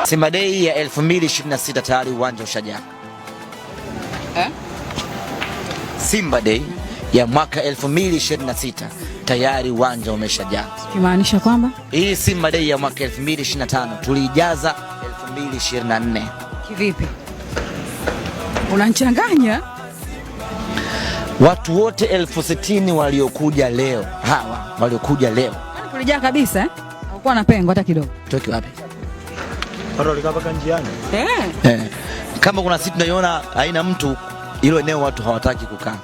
Simba Day ya 2026 tayari uwanja ushajaa. Simba Day ya mwaka 2026 tayari uwanja umeshajaa. Kimaanisha kwamba hii Simba Day ya mwaka 2025 tulijaza 2024. Kivipi? Unachanganya. Watu wote 60,000 waliokuja leo, waliokuja leo. Tulijaa kabisa Hakuwa na pengo hata kidogo. Toki wapi? Watu walikaa paka njiani. Kama kuna siku tunaiona haina mtu, hilo eneo watu hawataki kukaa.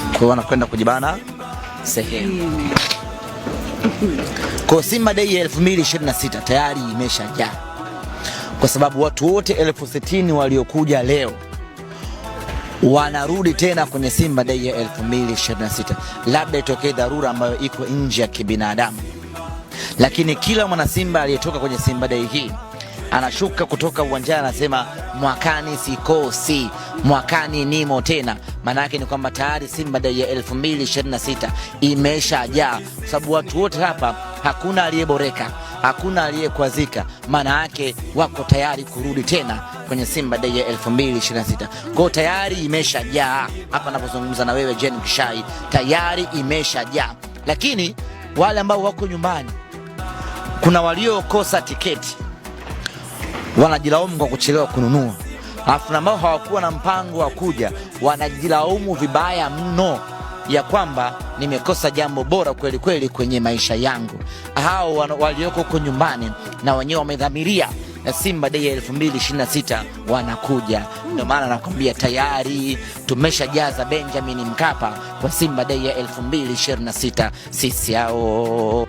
Kwa hiyo wanakwenda kujibana sehemu. Kwa Simba Day ya 2026 tayari imeshajaa. Kwa sababu watu wote 60,000 waliokuja leo wanarudi tena kwenye Simba Day ya 2026. Labda itokee dharura ambayo iko nje ya kibinadamu. Lakini kila mwana Simba aliyetoka kwenye Simba Day hii anashuka kutoka uwanjani anasema mwakani sikosi, mwakani nimo tena. Maana yake ni kwamba tayari Simba Day ya 2026 imeshajaa. Kwa sababu watu wote hapa hakuna aliyeboreka, hakuna aliyekwazika. Maana yake wako tayari kurudi tena kwenye Simba Day ya 2026. Kwa tayari imeshajaa. Hapa ninapozungumza na wewe Jen Kishai, tayari imeshajaa. Lakini wale ambao wako nyumbani, kuna waliokosa tiketi wanajilaumu kwa kuchelewa kununua. Alafu ambao hawakuwa na mpango wa kuja wanajilaumu vibaya mno ya kwamba nimekosa jambo bora kweli kweli kwenye maisha yangu. Hao walioko huko nyumbani na wenyewe wamedhamiria Simba Day ya 2026 wanakuja. Ndio maana nakwambia tayari tumeshajaza Benjamin Mkapa kwa Simba Day ya 2026 sisi hao.